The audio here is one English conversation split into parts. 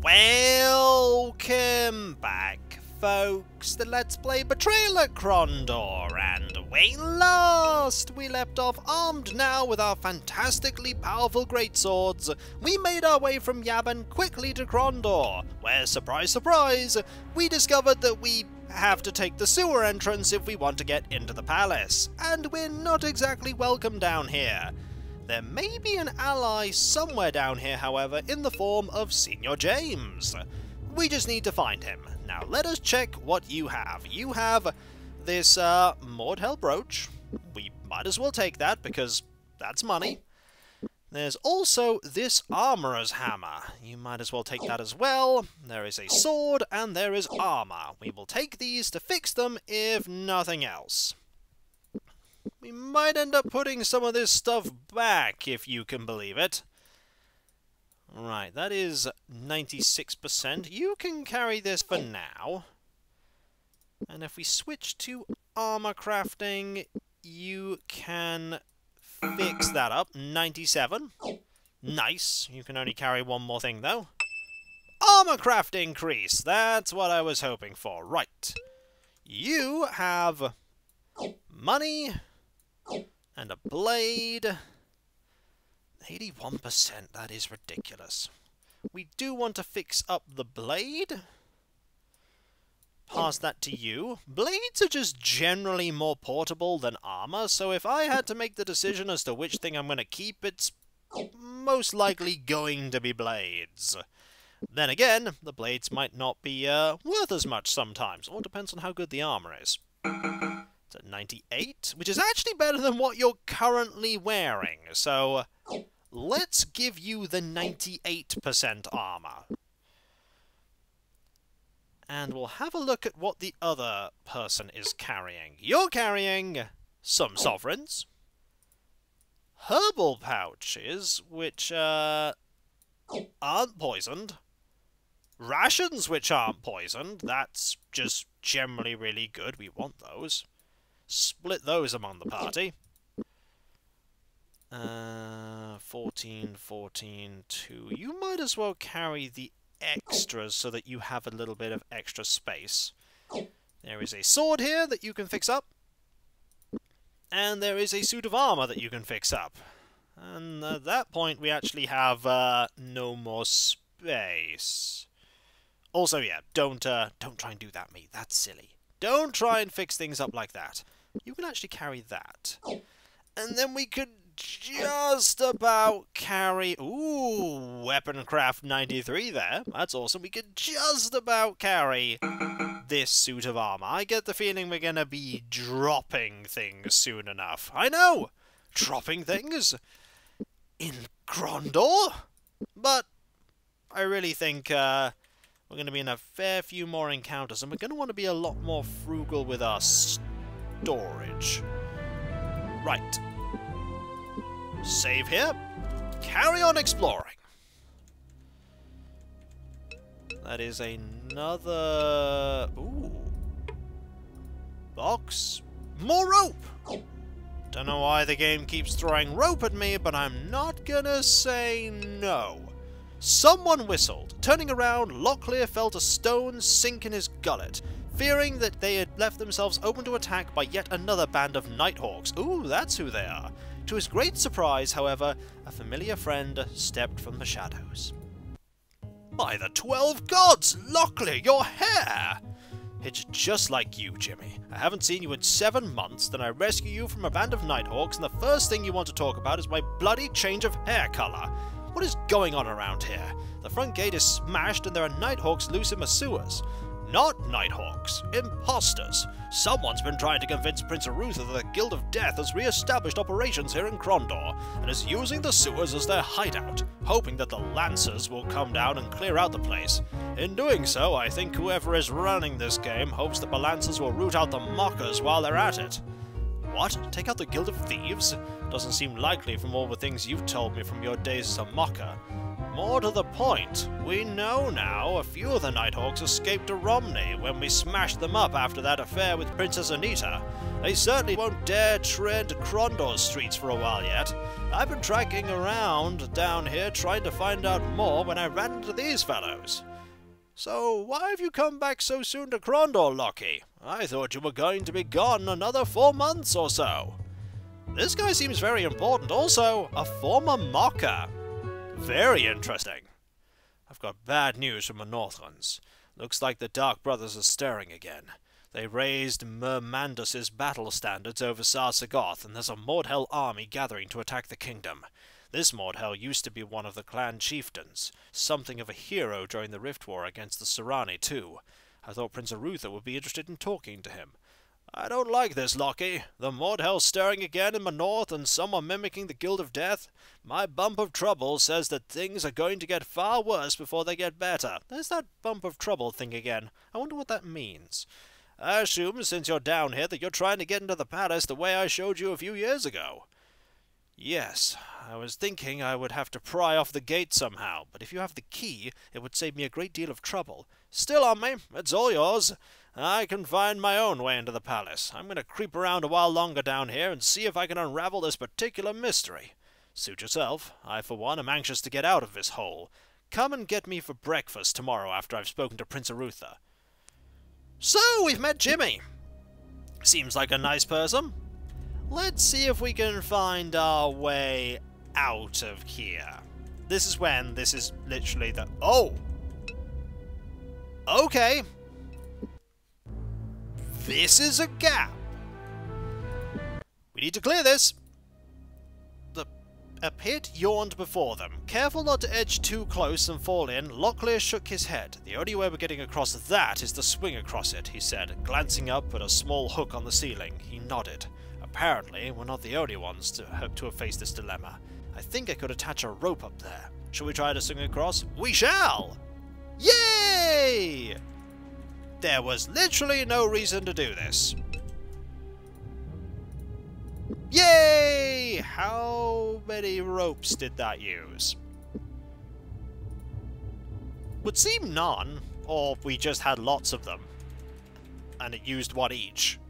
Welcome back, folks, to Let's Play Betrayal at Krondor, and when last we left off armed now with our fantastically powerful greatswords, we made our way from Yavin quickly to Krondor, where, surprise surprise, we discovered that we have to take the sewer entrance if we want to get into the palace, and we're not exactly welcome down here. There may be an ally somewhere down here, however, in the form of Senior James. We just need to find him. Now let us check what you have. You have this Mordhell brooch. We might as well take that because that's money. There's also this armorer's hammer. You might as well take that as well. There is a sword and there is armor. We will take these to fix them if nothing else. We might end up putting some of this stuff back, if you can believe it. Right, that is 96%. You can carry this for now. And if we switch to armor crafting, you can fix that up. 97. Nice. You can only carry one more thing, though. Armor craft increase. That's what I was hoping for. Right. You have money and a blade. 81%, that is ridiculous. We do want to fix up the blade. Pass that to you. Blades are just generally more portable than armor, so if I had to make the decision as to which thing I'm going to keep, it's most likely going to be blades. Then again, the blades might not be worth as much sometimes. All depends on how good the armor is. It's at 98, which is actually better than what you're currently wearing. So let's give you the 98% armor. And we'll have a look at what the other person is carrying. You're carrying some sovereigns, herbal pouches, which aren't poisoned, rations which aren't poisoned. That's just generally really good. We want those. Split those among the party. 14, 14, 2. You might as well carry the extras so that you have a little bit of extra space. There is a sword here that you can fix up. And there is a suit of armor that you can fix up. And at that point we actually have no more space. Also, yeah, don't try and do that, mate. That's silly. Don't try and fix things up like that. You can actually carry that. And then we could just about carry... Ooh, Weaponcraft 93 there. That's awesome. We could just about carry this suit of armor. I get the feeling we're going to be dropping things soon enough. I know! Dropping things in Krondor? But I really think we're going to be in a fair few more encounters, and we're going to want to be a lot more frugal with our storage. Right. Save here. Carry on exploring. That is another... Ooh. Box. More rope! Don't know why the game keeps throwing rope at me, but I'm not gonna say no. Someone whistled. Turning around, Locklear felt a stone sink in his gullet, fearing that they had left themselves open to attack by yet another band of Nighthawks. Ooh, that's who they are. To his great surprise, however, a familiar friend stepped from the shadows. By the 12 gods, Locklear, your hair! It's just like you, Jimmy. I haven't seen you in 7 months, then I rescue you from a band of Nighthawks, and the first thing you want to talk about is my bloody change of hair colour. What is going on around here? The front gate is smashed and there are Nighthawks loose in the sewers. Not Nighthawks. Imposters. Someone's been trying to convince Prince Arutha that the Guild of Death has re-established operations here in Krondor, and is using the sewers as their hideout, hoping that the Lancers will come down and clear out the place. In doing so, I think whoever is running this game hopes that the Lancers will root out the Mockers while they're at it. What? Take out the Guild of Thieves? Doesn't seem likely from all the things you've told me from your days as a Mocker. More to the point, we know now a few of the Nighthawks escaped to Romney when we smashed them up after that affair with Princess Anita. They certainly won't dare tread Krondor's streets for a while yet. I've been tracking around down here trying to find out more when I ran into these fellows. So, why have you come back so soon to Krondor, Lockie? I thought you were going to be gone another 4 months or so. This guy seems very important. Also, a former mocker. Very interesting. I've got bad news from the Northlands. Looks like the Dark Brothers are stirring again. They raised Myrmandus' battle standards over Sarsagoth, and there's a Mordhel army gathering to attack the kingdom. This Mordhel used to be one of the clan chieftains, something of a hero during the Rift War against the Serani too. I thought Prince Arutha would be interested in talking to him. I don't like this, Lockie. The Mordhel stirring again in the north and someone mimicking the Guild of Death. My bump of trouble says that things are going to get far worse before they get better. There's that bump of trouble thing again. I wonder what that means. I assume, since you're down here, that you're trying to get into the palace the way I showed you a few years ago. Yes, I was thinking I would have to pry off the gate somehow, but if you have the key, it would save me a great deal of trouble. Still on me, it's all yours. I can find my own way into the palace. I'm going to creep around a while longer down here and see if I can unravel this particular mystery. Suit yourself. I, for one, am anxious to get out of this hole. Come and get me for breakfast tomorrow after I've spoken to Prince Arutha. So, we've met Jimmy. Seems like a nice person. Let's see if we can find our way out of here. This is literally the... Oh! Okay. This is a gap. We need to clear this. A pit yawned before them. Careful not to edge too close and fall in, Locklear shook his head. The only way we're getting across that is to swing across it, he said, glancing up at a small hook on the ceiling. He nodded. Apparently, we're not the only ones to have faced this dilemma. I think I could attach a rope up there. Shall we try to swing across? We shall! Yay! There was literally no reason to do this. Yay! How many ropes did that use? Would seem none, or we just had lots of them, and it used one each.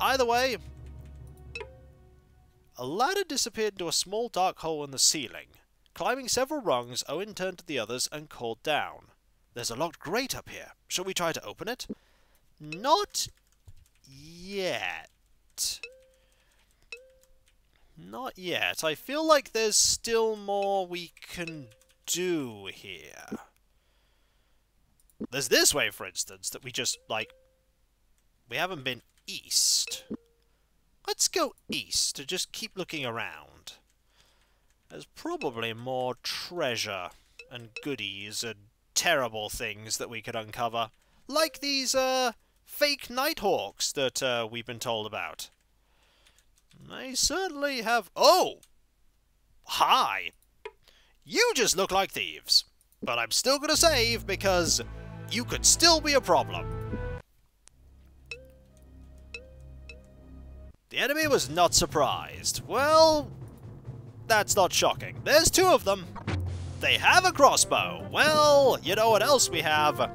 Either way, a ladder disappeared into a small dark hole in the ceiling. Climbing several rungs, Owen turned to the others and called down. There's a locked grate up here. Shall we try to open it? Not yet. Not yet. I feel like there's still more we can do here. There's this way, for instance, that we just, like... We haven't been east. Let's go east to just keep looking around. There's probably more treasure and goodies and terrible things that we could uncover. Like these, fake nighthawks that, we've been told about. They certainly have... Oh! Hi! You just look like thieves. But I'm still gonna save, because you could still be a problem. The enemy was not surprised. Well, that's not shocking. There's two of them. They have a crossbow. Well, you know what else we have?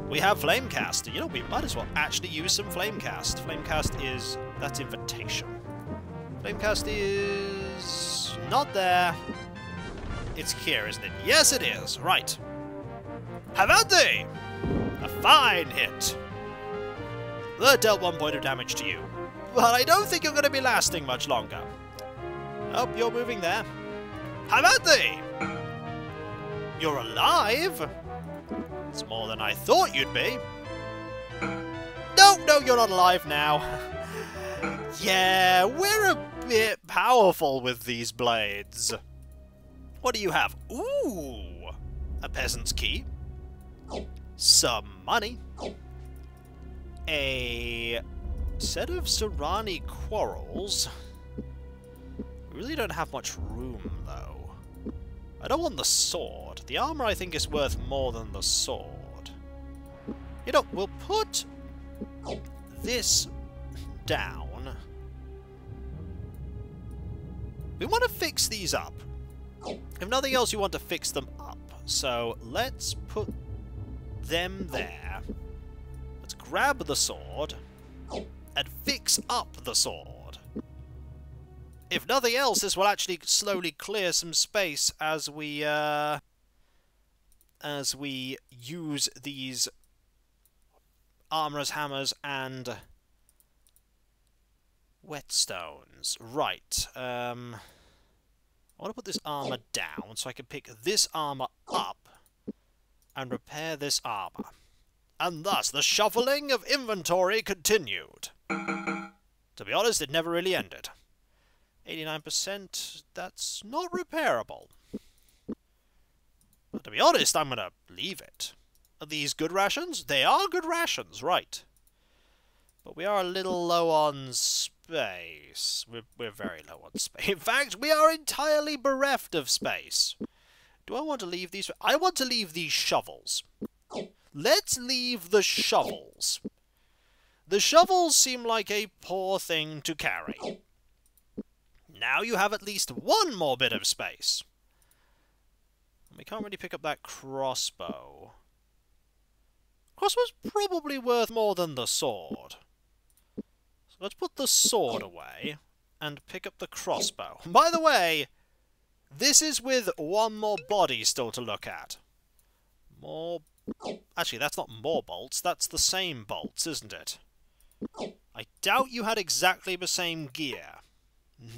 We have Flamecast. You know, we might as well actually use some Flamecast. Flamecast is... that's invitation. Flamecast is... not there. It's here, isn't it? Yes, it is. Right. Have at thee! A fine hit. That dealt 1 point of damage to you. But I don't think you're going to be lasting much longer. Oh, you're moving there. Have at thee! You're alive? It's more than I thought you'd be. No, you're not alive now. Yeah, we're a bit powerful with these blades. What do you have? Ooh! A peasant's key. Some money. A set of Serani quarrels. We really don't have much room, though. I don't want the sword. The armor, I think, is worth more than the sword. You know, we'll put this down. We want to fix these up. If nothing else, you want to fix them up. So let's put them there. Let's grab the sword and fix up the sword. If nothing else, this will actually slowly clear some space as we as we use these armorer's hammers and whetstones. Right, I want to put this armor down so I can pick this armor up and repair this armor. And thus the shuffling of inventory continued. To be honest, it never really ended. 89%, that's not repairable. But to be honest, I'm gonna leave it. Are these good rations? They are good rations, right. But we are a little low on space. We're very low on space. In fact, we are entirely bereft of space. Do I want to leave these? I want to leave these shovels. Let's leave the shovels. The shovels seem like a poor thing to carry. Now you have at least one more bit of space. We can't really pick up that crossbow. Crossbow's probably worth more than the sword. So let's put the sword away and pick up the crossbow. By the way, this is with one more body still to look at. More... Actually, that's not more bolts, that's the same bolts, isn't it? I doubt you had exactly the same gear.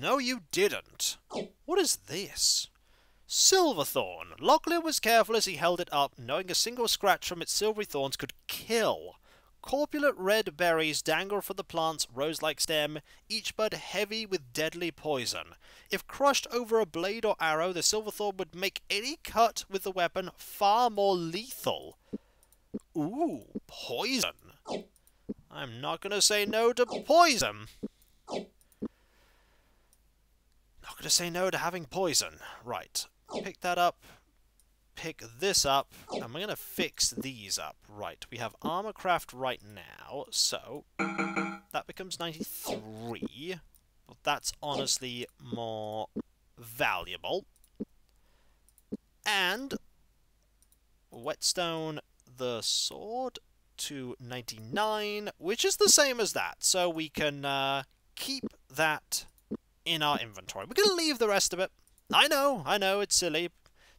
No, you didn't. What is this? Silverthorn. Locklear was careful as he held it up, knowing a single scratch from its silvery thorns could kill. Corpulent red berries dangle from the plant's rose-like stem, each bud heavy with deadly poison. If crushed over a blade or arrow, the silverthorn would make any cut with the weapon far more lethal. Ooh, poison. I'm not going to say no to poison. Not going to say no to having poison. Right. Pick that up. Pick this up. And we're going to fix these up. Right. We have armor craft right now. So, that becomes 93. Well, that's honestly more valuable. And whetstone the sword to 99, which is the same as that. So we can keep that in our inventory. We're going to leave the rest of it. I know, it's silly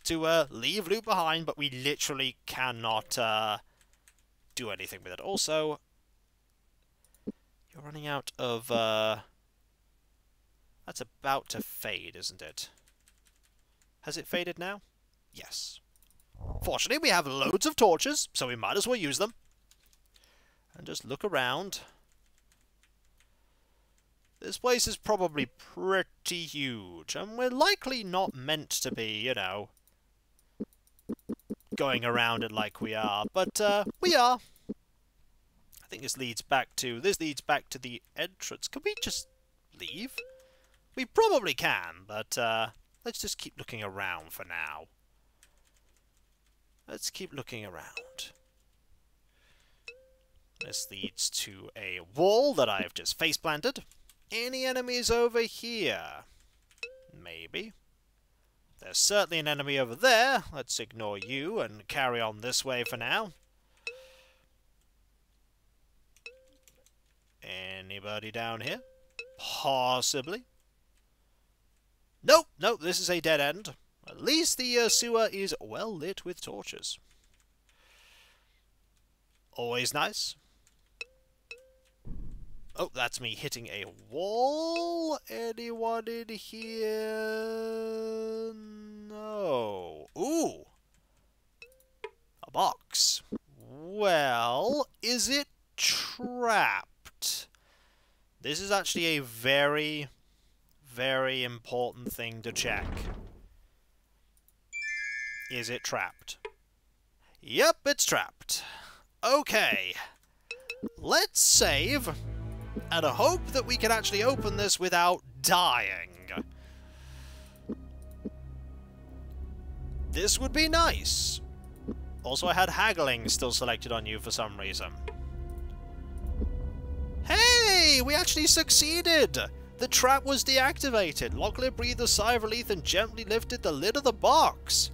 to leave loot behind, but we literally cannot do anything with it. Also, you're running out of... That's about to fade, isn't it? Has it faded now? Yes. Fortunately, we have loads of torches, so we might as well use them. And just look around. This place is probably pretty huge, and we're likely not meant to be, you know, going around it like we are, but we are. I think this leads back to the entrance. Can we just leave? We probably can, but let's just keep looking around for now. Let's keep looking around. This leads to a wall that I've just face-planted. Any enemies over here? Maybe. There's certainly an enemy over there. Let's ignore you and carry on this way for now. Anybody down here? Possibly. Nope, this is a dead end. At least the sewer is well lit with torches. Always nice. Oh, that's me hitting a wall. Anyone in here? No. Ooh. A box. Well, is it trapped? This is actually a very, very important thing to check. Is it trapped? Yep, it's trapped. Okay. Let's save and hope that we can actually open this without dying. This would be nice. Also, I had haggling still selected on you for some reason. Hey! We actually succeeded! The trap was deactivated. Locklear breathed a sigh of relief and gently lifted the lid of the box.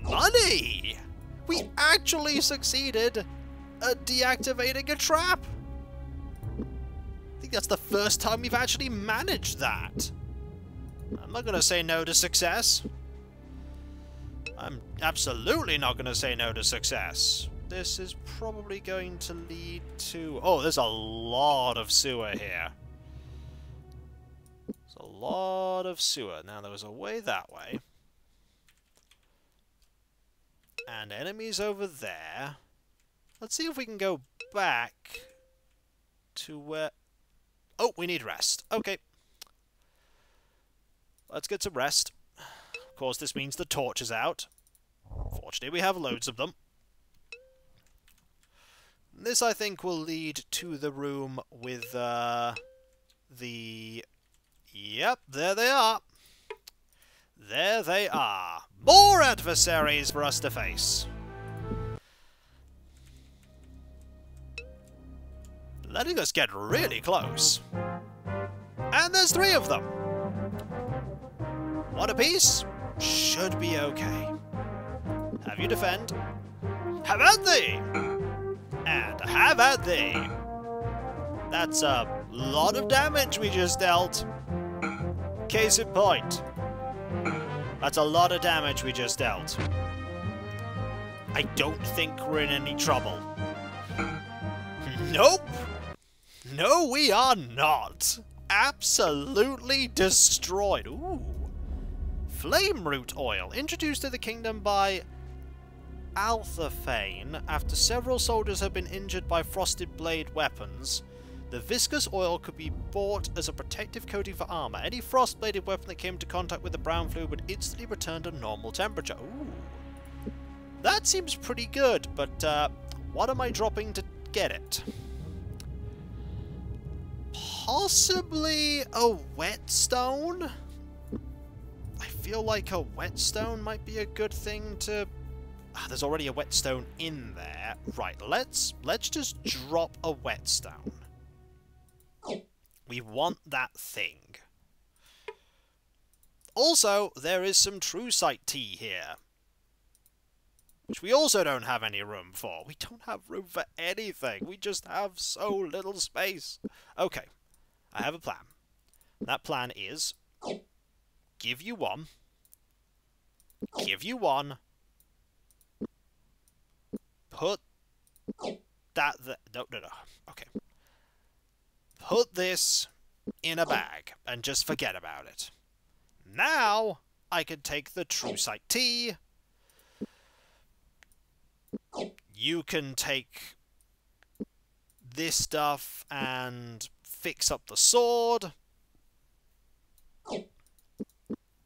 Money! We actually succeeded at deactivating a trap! I think that's the first time we've actually managed that. I'm not going to say no to success. I'm absolutely not going to say no to success. This is probably going to lead to... Oh, there's a lot of sewer here. There's a lot of sewer. Now, there was a way that way. And enemies over there. Let's see if we can go back to where... Oh, we need rest. Okay. Let's get some rest. Of course, this means the torch is out. Fortunately, we have loads of them. This, I think, will lead to the room with the... Yep, there they are. There they are. More adversaries for us to face. Letting us get really close. And there's 3 of them. 1 apiece. Should be okay. Have you defend. Have at thee! And have at thee! That's a lot of damage we just dealt. Case in point. That's a lot of damage we just dealt. I don't think we're in any trouble. Nope! No, we are not! Absolutely destroyed. Ooh. Flame root oil, introduced to the kingdom by Althafane after several soldiers have been injured by frosted blade weapons. The viscous oil could be bought as a protective coating for armor. Any frost-bladed weapon that came into contact with the brown fluid would instantly return to normal temperature. Ooh. That seems pretty good, but what am I dropping to get it? Possibly a whetstone? I feel like a whetstone might be a good thing to... Ah, there's already a whetstone in there. Right, let's just drop a whetstone. We want that thing. Also, there is some true sight tea here, which we also don't have any room for. We don't have room for anything. We just have so little space. Okay, I have a plan. That plan is... Give you one. Give you one. Put that... No. Okay. Put this in a bag and just forget about it. Now, I can take the true sight tea. You can take this stuff and fix up the sword.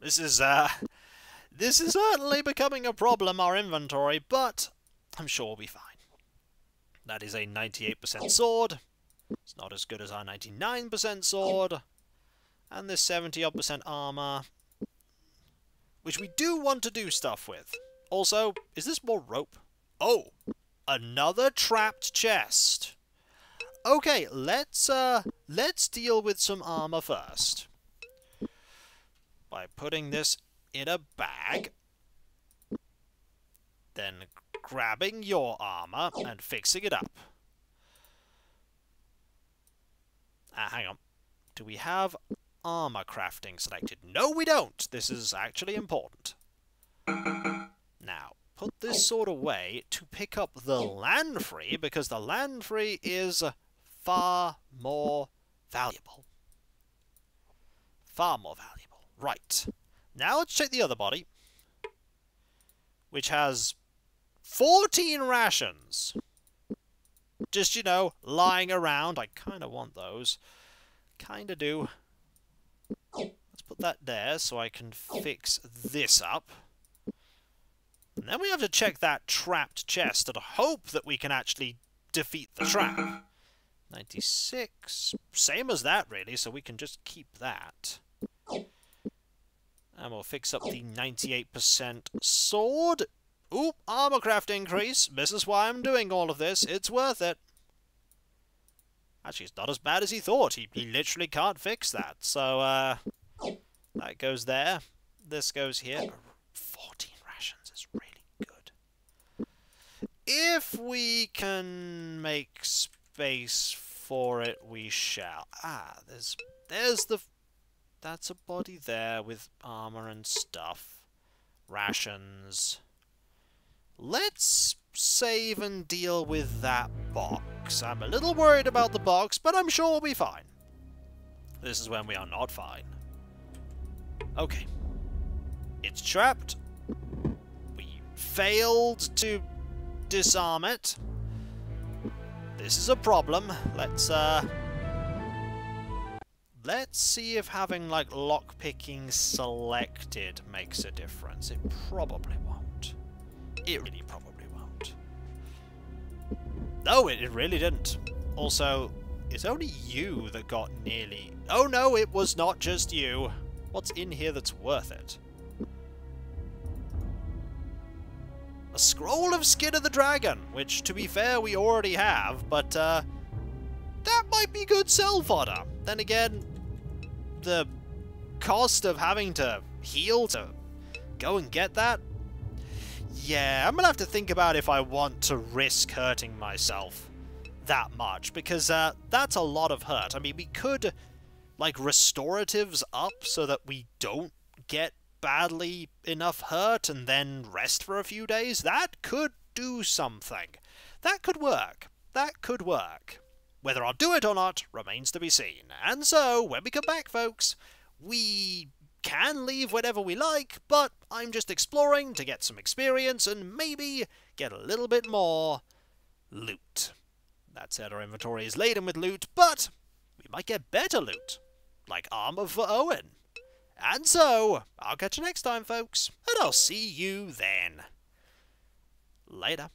This is certainly becoming a problem, our inventory, but I'm sure we'll be fine. That is a 98% sword. It's not as good as our 99% sword. And this 70-odd% armor, which we do want to do stuff with. Also, is this more rope? Oh, another trapped chest. Okay, let's deal with some armor first. By putting this in a bag, then grabbing your armor and fixing it up. Hang on. Do we have armor crafting selected? No, we don't. This is actually important. Now, put this sword away to pick up the Landfree, because the Landfree is far more valuable. Far more valuable. Right. Now let's check the other body, which has 14 rations. Just, you know, lying around. I kind of want those. Kind of do. Let's put that there so I can fix this up. And then we have to check that trapped chest and hope that we can actually defeat the trap. 96. Same as that, really, so we can just keep that. And we'll fix up the 98% sword. Ooh, armor craft increase. This is why I'm doing all of this. It's worth it. Actually, it's not as bad as he thought. He literally can't fix that. So, that goes there. This goes here. 14 rations is really good. If we can make space for it, we shall. Ah, there's the... That's a body there with armor and stuff. Rations. Let's save and deal with that box. I'm a little worried about the box, but I'm sure we'll be fine. This is when we are not fine. Okay. It's trapped. We failed to disarm it. This is a problem. Let's see if having, like, lockpicking selected makes a difference. It probably won't. It really probably won't. No, it really didn't. Also, it's only you that got nearly... Oh no, it was not just you. What's in here that's worth it? A scroll of Skin of the Dragon, which, to be fair, we already have, but, that might be good sell-fodder. Then again, the cost of having to heal to go and get that? Yeah, I'm gonna have to think about if I want to risk hurting myself that much, because that's a lot of hurt. I mean, we could, like, restoratives up so that we don't get badly enough hurt and then rest for a few days. That could do something. That could work. That could work. Whether I'll do it or not remains to be seen. And so, when we come back, folks, we can leave whenever we like, but I'm just exploring to get some experience and maybe get a little bit more loot. That said, our inventory is laden with loot, but we might get better loot, like armor for Owen. And so, I'll catch you next time, folks, and I'll see you then. Later.